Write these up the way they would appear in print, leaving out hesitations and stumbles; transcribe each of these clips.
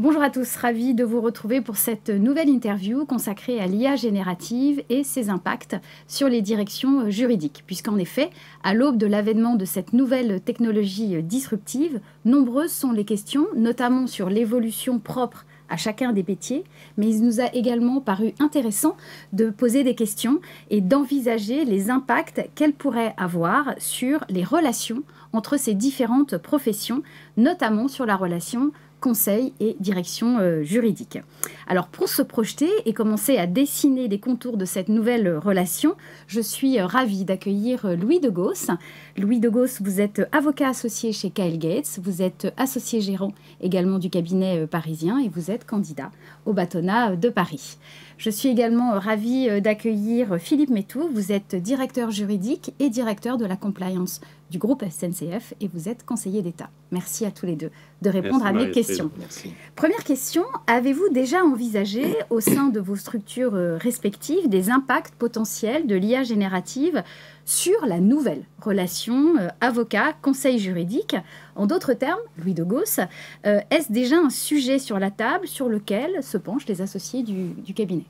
Bonjour à tous, ravi de vous retrouver pour cette nouvelle interview consacrée à l'IA générative et ses impacts sur les directions juridiques. Puisqu'en effet, à l'aube de l'avènement de cette nouvelle technologie disruptive, nombreuses sont les questions, notamment sur l'évolution propre à chacun des métiers, mais il nous a également paru intéressant de poser des questions et d'envisager les impacts qu'elles pourraient avoir sur les relations entre ces différentes professions, notamment sur la relation conseil et direction juridique. Alors pour se projeter et commencer à dessiner les contours de cette nouvelle relation, je suis ravie d'accueillir Louis de Goos. Louis de Goos, vous êtes avocat associé chez Kyle Gates, vous êtes associé gérant également du cabinet parisien et vous êtes candidat au bâtonnat de Paris. Je suis également ravie d'accueillir Philippe Métou, vous êtes directeur juridique et directeur de la compliance du groupe SNCF et vous êtes conseiller d'État. Merci à tous les deux de répondre à mes questions. Merci. Première question, avez-vous déjà envisagé au sein de vos structures respectives des impacts potentiels de l'IA générative sur la nouvelle relation avocat-conseil juridique? En d'autres termes, Louis de Goos, est-ce déjà un sujet sur la table sur lequel se penchent les associés du cabinet?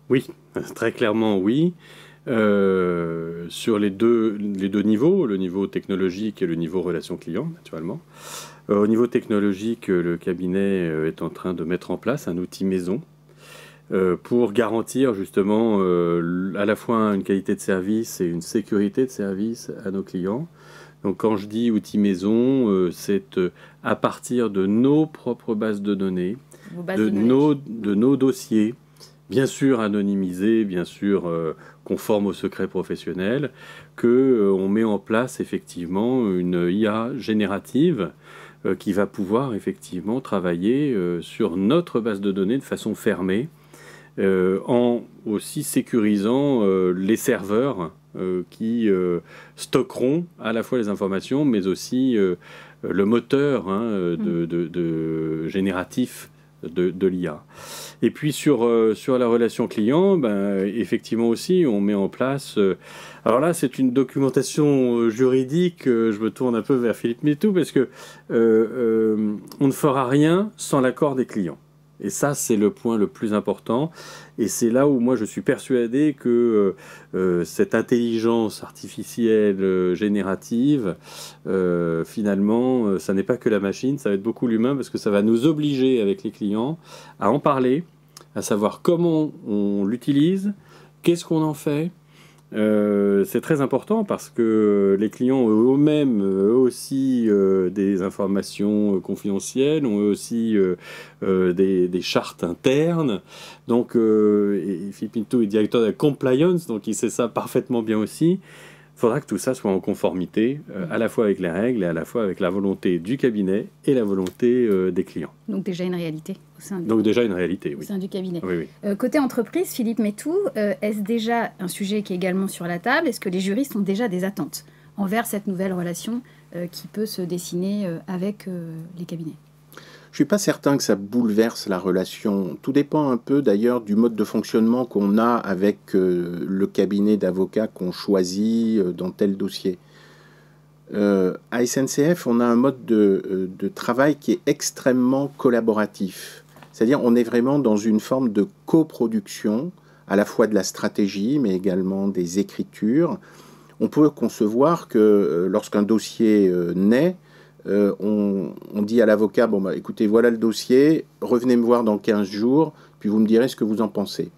Oui, très clairement oui. Sur les deux niveaux, le niveau technologique et le niveau relation client, naturellement. Au niveau technologique, le cabinet est en train de mettre en place un outil maison pour garantir justement à la fois une qualité de service et une sécurité de service à nos clients. Donc quand je dis outil maison, c'est à partir de nos propres bases de données, de nos dossiers, bien sûr anonymisés, bien sûr conformes au secret professionnel, qu'on met en place effectivement une IA générative qui va pouvoir effectivement travailler sur notre base de données de façon fermée, en aussi sécurisant les serveurs qui stockeront à la fois les informations, mais aussi le moteur génératif de l'IA. Et puis sur la relation client, effectivement aussi, on met en place... alors là, c'est une documentation juridique, je me tourne un peu vers Philippe Métou, parce que on ne fera rien sans l'accord des clients. Et ça, c'est le point le plus important. Et c'est là où moi, je suis persuadé que cette intelligence artificielle générative, finalement, ça n'est pas que la machine, ça va être beaucoup l'humain, parce que ça va nous obliger, avec les clients, à en parler, à savoir comment on l'utilise, qu'est-ce qu'on en fait. C'est très important parce que les clients ont eux-mêmes, eux aussi, des informations confidentielles, ont eux aussi des chartes internes. Donc, et Philippe Métou est directeur de la compliance, donc il sait ça parfaitement bien aussi. Il faudra que tout ça soit en conformité, à la fois avec les règles et à la fois avec la volonté du cabinet et la volonté des clients. Donc déjà une réalité au sein au sein du cabinet. Oui, oui. Côté entreprise, Philippe Métou, est-ce déjà un sujet qui est également sur la table? Est-ce que les juristes ont déjà des attentes envers cette nouvelle relation qui peut se dessiner avec les cabinets? Je ne suis pas certain que ça bouleverse la relation. Tout dépend un peu d'ailleurs du mode de fonctionnement qu'on a avec le cabinet d'avocats qu'on choisit dans tel dossier. À SNCF, on a un mode de travail qui est extrêmement collaboratif. C'est-à-dire on est vraiment dans une forme de coproduction, à la fois de la stratégie, mais également des écritures. On peut concevoir que lorsqu'un dossier naît, on dit à l'avocat, bon, écoutez, voilà le dossier, revenez me voir dans 15 jours, puis vous me direz ce que vous en pensez.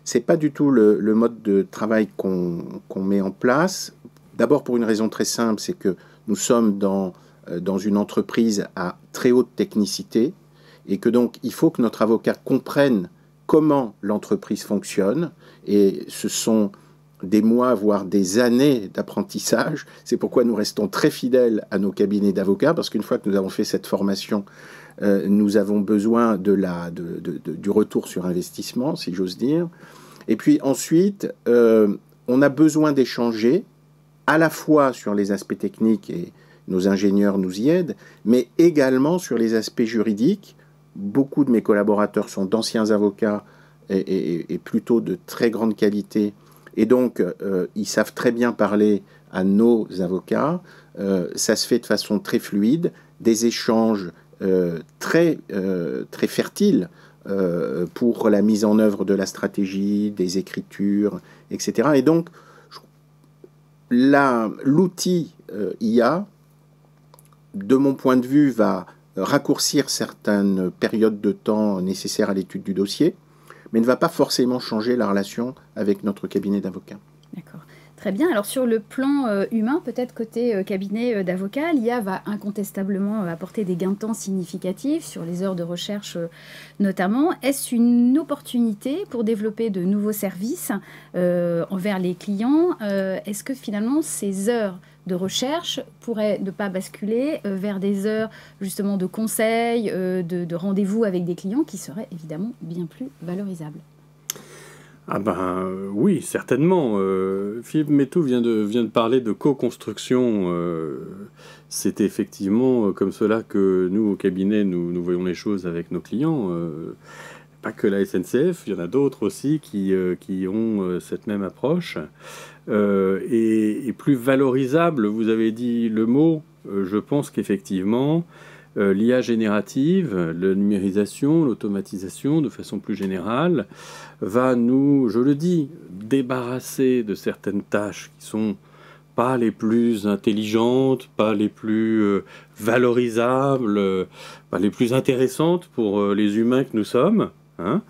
Ce n'est pas du tout le mode de travail qu'on met en place. D'abord pour une raison très simple, c'est que nous sommes dans une entreprise à très haute technicité, et que donc il faut que notre avocat comprenne comment l'entreprise fonctionne, et ce sont des mois, voire des années d'apprentissage. C'est pourquoi nous restons très fidèles à nos cabinets d'avocats, parce qu'une fois que nous avons fait cette formation, nous avons besoin du retour sur investissement, si j'ose dire. Et puis ensuite, on a besoin d'échanger, à la fois sur les aspects techniques, et nos ingénieurs nous y aident, mais également sur les aspects juridiques. Beaucoup de mes collaborateurs sont d'anciens avocats et plutôt de très grande qualité. Et donc, ils savent très bien parler à nos avocats. Ça se fait de façon très fluide, des échanges très fertile pour la mise en œuvre de la stratégie, des écritures, etc. Et donc, l'outil IA, de mon point de vue, va raccourcir certaines périodes de temps nécessaires à l'étude du dossier, mais ne va pas forcément changer la relation avec notre cabinet d'avocats. D'accord. Très bien. Alors sur le plan humain, peut-être côté cabinet d'avocats, l'IA va incontestablement apporter des gains de temps significatifs sur les heures de recherche notamment. Est-ce une opportunité pour développer de nouveaux services envers les clients? Est-ce que finalement ces heures de recherche pourraient ne pas basculer vers des heures justement de conseil, de rendez-vous avec des clients qui seraient évidemment bien plus valorisables? Ah ben oui, certainement. Philippe Métou vient de parler de co-construction. C'est effectivement comme cela que nous, au cabinet, nous voyons les choses avec nos clients. Pas que la SNCF, il y en a d'autres aussi qui ont cette même approche. Et plus valorisable, vous avez dit le mot, je pense qu'effectivement, l'IA générative, la numérisation, l'automatisation de façon plus générale, va nous, je le dis, débarrasser de certaines tâches qui sont pas les plus intelligentes, pas les plus valorisables, pas les plus intéressantes pour les humains que nous sommes. Hein,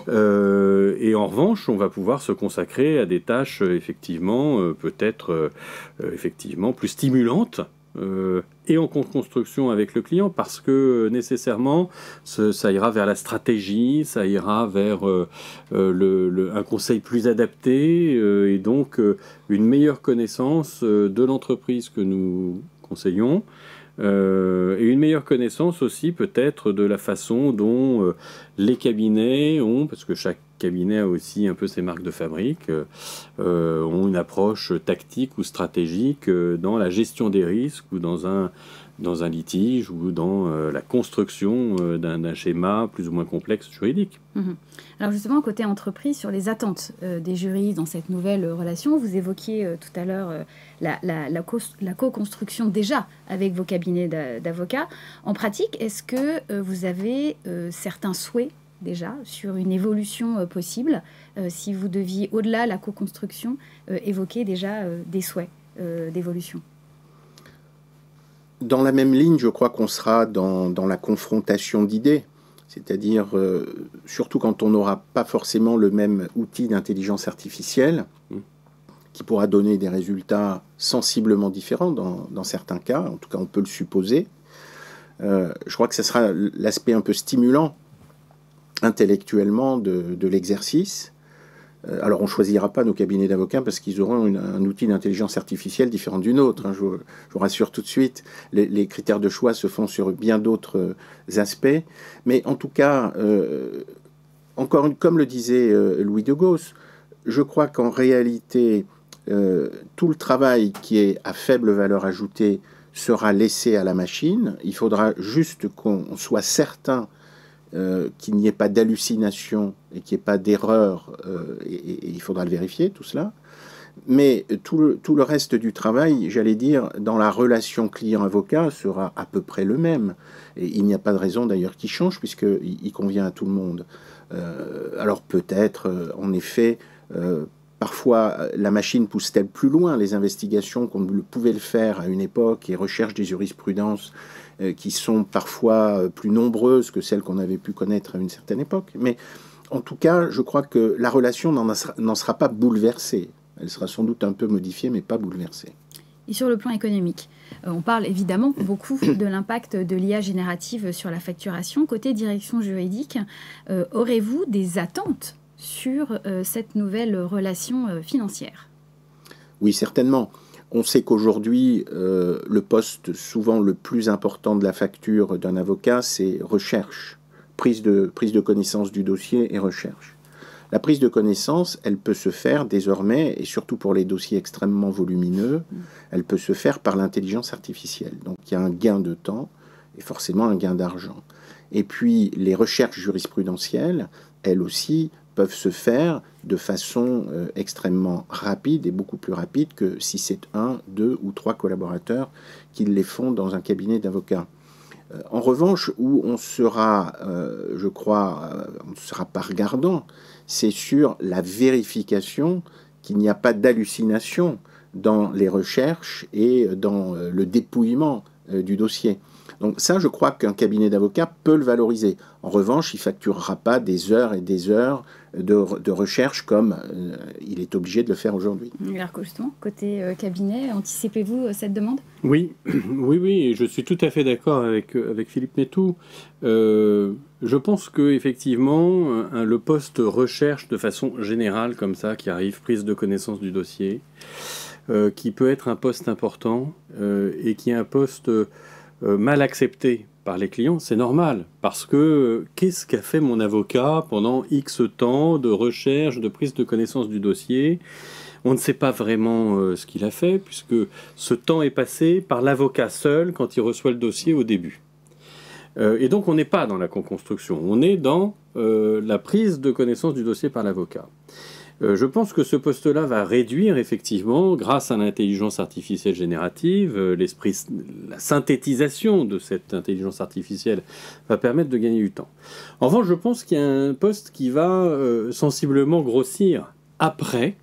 et en revanche, on va pouvoir se consacrer à des tâches effectivement, peut-être effectivement plus stimulantes et en construction avec le client, parce que nécessairement ça ira vers la stratégie, ça ira vers un conseil plus adapté et donc une meilleure connaissance de l'entreprise que nous conseillons. Et une meilleure connaissance aussi peut-être de la façon dont les cabinets ont, parce que chaque cabinet a aussi un peu ses marques de fabrique, ont une approche tactique ou stratégique dans la gestion des risques ou dans un litige ou dans la construction d'un schéma plus ou moins complexe juridique. Alors justement, côté entreprise, sur les attentes des juristes dans cette nouvelle relation, vous évoquiez tout à l'heure la co-construction déjà avec vos cabinets d'avocats. En pratique, est-ce que vous avez certains souhaits déjà sur une évolution possible, si vous deviez, au-delà de la co-construction, évoquer déjà des souhaits d'évolution? Dans la même ligne, je crois qu'on sera dans la confrontation d'idées, c'est-à-dire surtout quand on n'aura pas forcément le même outil d'intelligence artificielle qui pourra donner des résultats sensiblement différents dans certains cas, en tout cas on peut le supposer. Je crois que ce sera l'aspect un peu stimulant intellectuellement de l'exercice. Alors on ne choisira pas nos cabinets d'avocats parce qu'ils auront un outil d'intelligence artificielle différent d'une autre. Hein. Je vous rassure tout de suite, les critères de choix se font sur bien d'autres aspects. Mais en tout cas, comme le disait Louis de Gauss, je crois qu'en réalité, tout le travail qui est à faible valeur ajoutée sera laissé à la machine. Il faudra juste qu'on soit certain qu'il n'y ait pas d'hallucination et qu'il n'y ait pas d'erreur, et il faudra le vérifier, tout cela. Mais tout le reste du travail, j'allais dire, dans la relation client-avocat, sera à peu près le même. Et il n'y a pas de raison d'ailleurs qu'il change, puisqu'il convient à tout le monde. Alors peut-être, en effet, parfois la machine pousse-t-elle plus loin les investigations qu'on ne pouvait le faire à une époque et recherche des jurisprudences qui sont parfois plus nombreuses que celles qu'on avait pu connaître à une certaine époque. Mais en tout cas, je crois que la relation n'en sera pas bouleversée. Elle sera sans doute un peu modifiée, mais pas bouleversée. Et sur le plan économique, on parle évidemment beaucoup de l'impact de l'IA générative sur la facturation. Côté direction juridique, aurez-vous des attentes sur cette nouvelle relation financière? Oui, certainement. On sait qu'aujourd'hui, le poste souvent le plus important de la facture d'un avocat, c'est recherche, prise de connaissance du dossier et recherche. La prise de connaissance, elle peut se faire désormais, et surtout pour les dossiers extrêmement volumineux, elle peut se faire par l'intelligence artificielle. Donc il y a un gain de temps et forcément un gain d'argent. Et puis les recherches jurisprudentielles, elles aussi, peuvent se faire de façon extrêmement rapide et beaucoup plus rapide que si c'est 1, 2 ou 3 collaborateurs qui les font dans un cabinet d'avocats. En revanche, où on sera, je crois, on ne sera pas regardant, c'est sur la vérification qu'il n'y a pas d'hallucination dans les recherches et dans le dépouillement du dossier. Donc ça, je crois qu'un cabinet d'avocats peut le valoriser. En revanche, il ne facturera pas des heures et des heures de recherche comme il est obligé de le faire aujourd'hui. Alors justement, côté cabinet, anticipez-vous cette demande ? Oui, oui, et je suis tout à fait d'accord avec Philippe Métou. Je pense qu'effectivement, le poste recherche de façon générale, comme ça, qui arrive, prise de connaissance du dossier, qui peut être un poste important et qui est un poste mal accepté par les clients, c'est normal, parce que qu'est-ce qu'a fait mon avocat pendant X temps de recherche, de prise de connaissance du dossier ? On ne sait pas vraiment ce qu'il a fait, puisque ce temps est passé par l'avocat seul quand il reçoit le dossier au début. Et donc on n'est pas dans la co-construction, on est dans la prise de connaissance du dossier par l'avocat. Je pense que ce poste-là va réduire effectivement, grâce à l'intelligence artificielle générative, la synthétisation de cette intelligence artificielle va permettre de gagner du temps. En revanche, je pense qu'il y a un poste qui va sensiblement grossir après,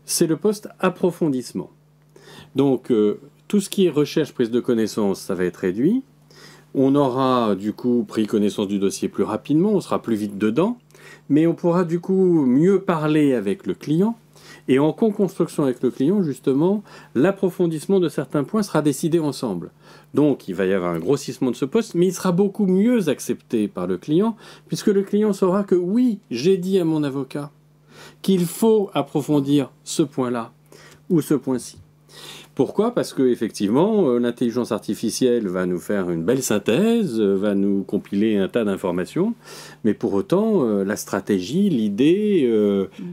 c'est le poste approfondissement. Donc tout ce qui est recherche, prise de connaissance, ça va être réduit. On aura du coup pris connaissance du dossier plus rapidement, on sera plus vite dedans. Mais on pourra du coup mieux parler avec le client. Et en co-construction avec le client, justement, l'approfondissement de certains points sera décidé ensemble. Donc, il va y avoir un grossissement de ce poste, mais il sera beaucoup mieux accepté par le client, puisque le client saura que oui, j'ai dit à mon avocat qu'il faut approfondir ce point-là ou ce point-ci. Pourquoi ? Parce que effectivement, l'intelligence artificielle va nous faire une belle synthèse, va nous compiler un tas d'informations, mais pour autant, la stratégie, l'idée,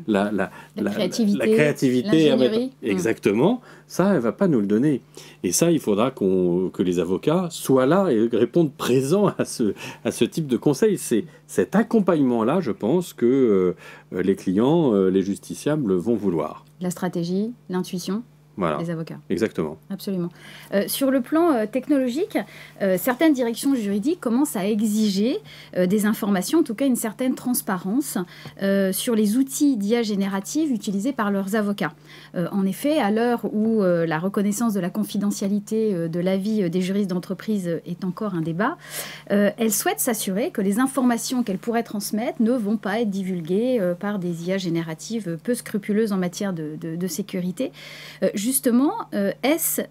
la créativité, exactement, ça, elle ne va pas nous le donner. Et ça, il faudra que les avocats soient là et répondent présents à ce type de conseil. C'est cet accompagnement-là, je pense, que les clients, les justiciables vont vouloir. La stratégie, l'intuition. Voilà. Les avocats. Exactement. Absolument. Sur le plan technologique, certaines directions juridiques commencent à exiger des informations, en tout cas une certaine transparence, sur les outils d'IA générative utilisés par leurs avocats. En effet, à l'heure où la reconnaissance de la confidentialité de l'avis des juristes d'entreprise est encore un débat, elles souhaitent s'assurer que les informations qu'elles pourraient transmettre ne vont pas être divulguées par des IA génératives peu scrupuleuses en matière de sécurité. Justement, est-ce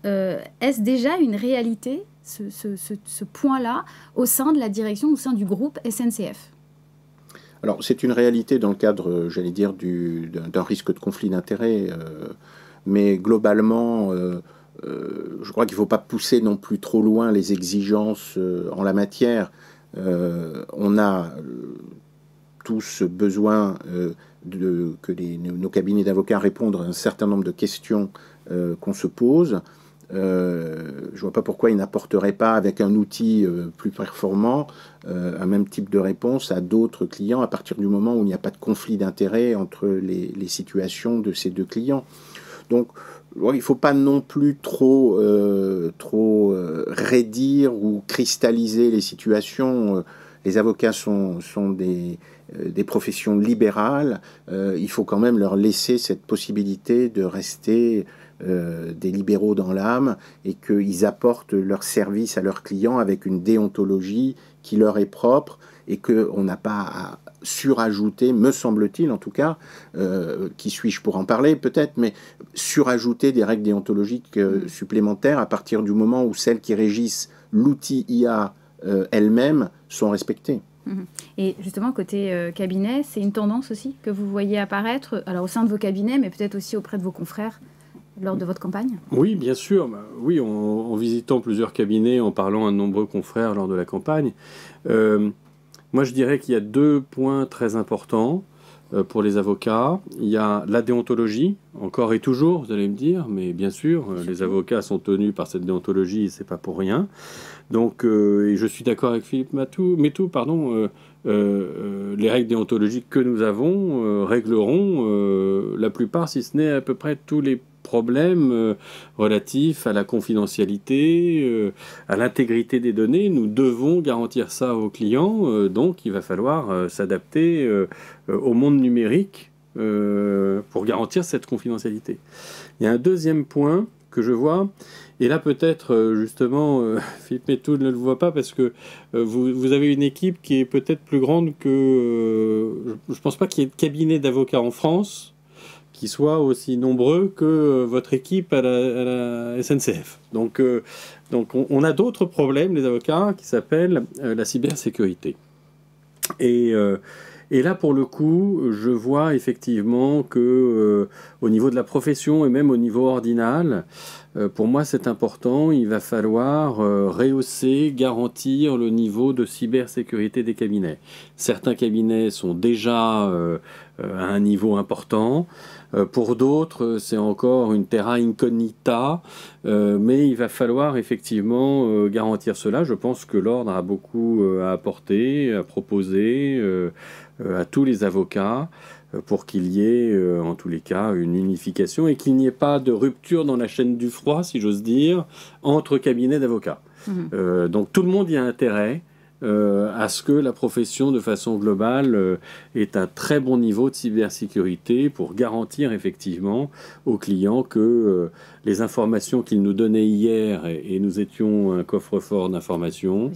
déjà une réalité, ce point-là, au sein de la direction, au sein du groupe SNCF ? Alors, c'est une réalité dans le cadre, j'allais dire, d'un risque de conflit d'intérêts, mais globalement, je crois qu'il ne faut pas pousser non plus trop loin les exigences en la matière. On a tous besoin que nos cabinets d'avocats répondent à un certain nombre de questions qu'on se pose. Je ne vois pas pourquoi ils n'apporteraient pas, avec un outil plus performant, un même type de réponse à d'autres clients à partir du moment où il n'y a pas de conflit d'intérêt entre les situations de ces deux clients. Donc, il ne faut pas non plus trop raidir ou cristalliser les situations. Les avocats sont des professions libérales. Il faut quand même leur laisser cette possibilité de rester des libéraux dans l'âme et qu'ils apportent leur service à leurs clients avec une déontologie qui leur est propre et qu'on n'a pas à surajouter, me semble-t-il en tout cas, qui suis-je pour en parler peut-être, mais surajouter des règles déontologiques supplémentaires à partir du moment où celles qui régissent l'outil IA elles-mêmes sont respectées. Et justement, côté cabinet, c'est une tendance aussi que vous voyez apparaître, alors au sein de vos cabinets, mais peut-être aussi auprès de vos confrères lors de votre campagne ? Oui, bien sûr. Oui, en visitant plusieurs cabinets, en parlant à de nombreux confrères lors de la campagne. Moi, je dirais qu'il y a 2 points très importants pour les avocats. Il y a la déontologie, encore et toujours, vous allez me dire, mais bien sûr, les avocats sont tenus par cette déontologie et c'est pas pour rien. Donc, et je suis d'accord avec Philippe Métou, les règles déontologiques que nous avons régleront la plupart, si ce n'est à peu près tous les problèmes relatifs à la confidentialité, à l'intégrité des données. Nous devons garantir ça aux clients, donc il va falloir s'adapter au monde numérique pour garantir cette confidentialité. Il y a un deuxième point que je vois, et là peut-être justement Philippe Métou ne le voit pas parce que vous avez une équipe qui est peut-être plus grande que... je ne pense pas qu'il y ait de cabinet d'avocats en France qui soit aussi nombreux que votre équipe à la SNCF. Donc on a d'autres problèmes, les avocats, qui s'appellent la cybersécurité. Et là, pour le coup, je vois effectivement que au niveau de la profession et même au niveau ordinal, pour moi, c'est important. Il va falloir rehausser, garantir le niveau de cybersécurité des cabinets. Certains cabinets sont déjà à un niveau important. Pour d'autres, c'est encore une terra incognita, mais il va falloir effectivement garantir cela. Je pense que l'ordre a beaucoup à apporter, à proposer à tous les avocats pour qu'il y ait, en tous les cas, une unification et qu'il n'y ait pas de rupture dans la chaîne du froid, si j'ose dire, entre cabinets d'avocats. Donc tout le monde y a intérêt à ce que la profession, de façon globale, ait un très bon niveau de cybersécurité pour garantir effectivement aux clients que les informations qu'ils nous donnaient hier, et nous étions un coffre-fort d'informations,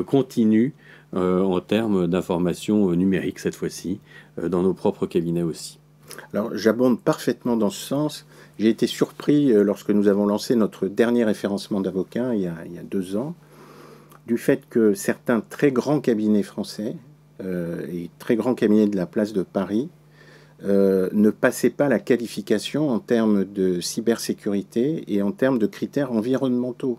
continuent en termes d'informations numériques cette fois-ci, dans nos propres cabinets aussi. Alors j'abonde parfaitement dans ce sens. J'ai été surpris lorsque nous avons lancé notre dernier référencement d'avocats il y a 2 ans, du fait que certains très grands cabinets français et très grands cabinets de la place de Paris ne passaient pas la qualification en termes de cybersécurité et en termes de critères environnementaux.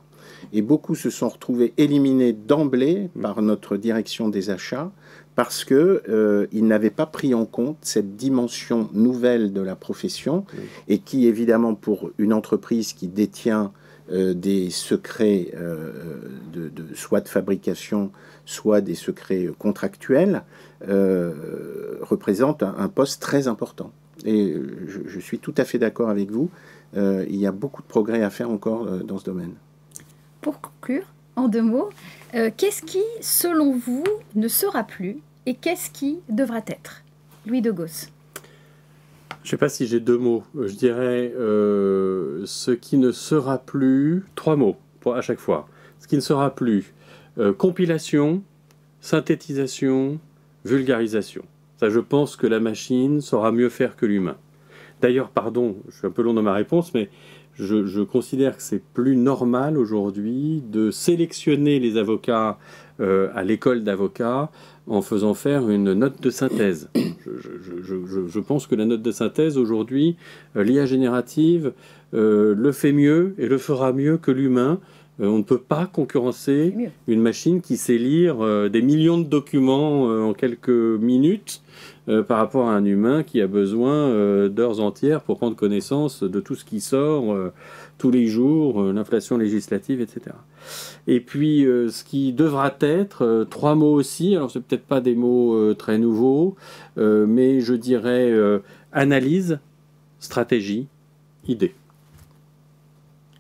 Et beaucoup se sont retrouvés éliminés d'emblée par notre direction des achats parce qu'ils n'avaient pas pris en compte cette dimension nouvelle de la profession et qui, évidemment, pour une entreprise qui détient des secrets soit de fabrication, soit des secrets contractuels, représente un poste très important. Et je suis tout à fait d'accord avec vous. Il y a beaucoup de progrès à faire encore dans ce domaine. Pour conclure, en 2 mots, qu'est-ce qui, selon vous, ne sera plus et qu'est-ce qui devra être? Louis de Gauss. Je ne sais pas si j'ai 2 mots. Je dirais ce qui ne sera plus... 3 mots à chaque fois. Ce qui ne sera plus compilation, synthétisation, vulgarisation. Ça, je pense que la machine saura mieux faire que l'humain. D'ailleurs, pardon, je suis un peu long dans ma réponse, mais je considère que c'est plus normal aujourd'hui de sélectionner les avocats à l'école d'avocats en faisant faire une note de synthèse. Je pense que la note de synthèse, aujourd'hui, l'IA générative le fait mieux et le fera mieux que l'humain. On ne peut pas concurrencer une machine qui sait lire des millions de documents en quelques minutes par rapport à un humain qui a besoin d'heures entières pour prendre connaissance de tout ce qui sort tous les jours, l'inflation législative, etc. Et puis, ce qui devra être, 3 mots aussi, alors c'est peut-être pas des mots très nouveaux, mais je dirais analyse, stratégie, idée.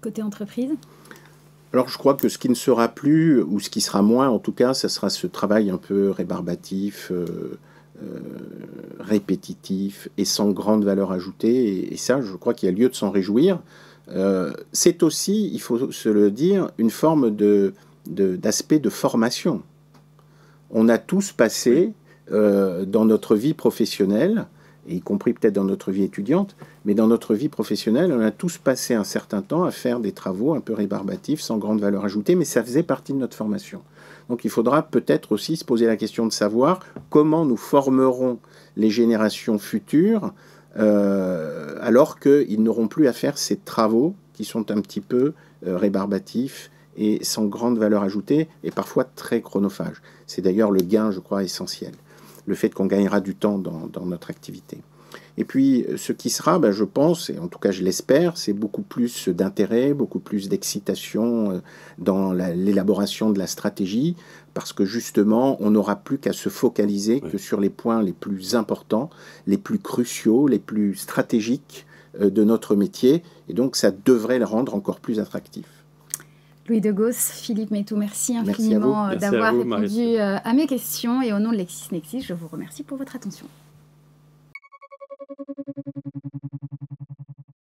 Côté entreprise ? Alors je crois que ce qui ne sera plus, ou ce qui sera moins en tout cas, ça sera ce travail un peu rébarbatif, répétitif et sans grande valeur ajoutée. Et ça, je crois qu'il y a lieu de s'en réjouir. C'est aussi, il faut se le dire, une forme d'aspect de formation. On a tous passé dans notre vie professionnelle, y compris peut-être dans notre vie étudiante, mais dans notre vie professionnelle, on a tous passé un certain temps à faire des travaux un peu rébarbatifs, sans grande valeur ajoutée, mais ça faisait partie de notre formation. Donc il faudra peut-être aussi se poser la question de savoir comment nous formerons les générations futures alors qu'ils n'auront plus à faire ces travaux qui sont un petit peu rébarbatifs et sans grande valeur ajoutée et parfois très chronophages. C'est d'ailleurs le gain, je crois, essentiel. le fait qu'on gagnera du temps dans notre activité. Et puis, ce qui sera, je pense, et en tout cas je l'espère, c'est beaucoup plus d'intérêt, beaucoup plus d'excitation dans l'élaboration de la stratégie, parce que justement, on n'aura plus qu'à se focaliser que sur les points les plus importants, les plus cruciaux, les plus stratégiques de notre métier, et donc ça devrait le rendre encore plus attractif. Louis Degos, Philippe Métou, merci infiniment d'avoir répondu à mes questions, et au nom de LexisNexis, je vous remercie pour votre attention.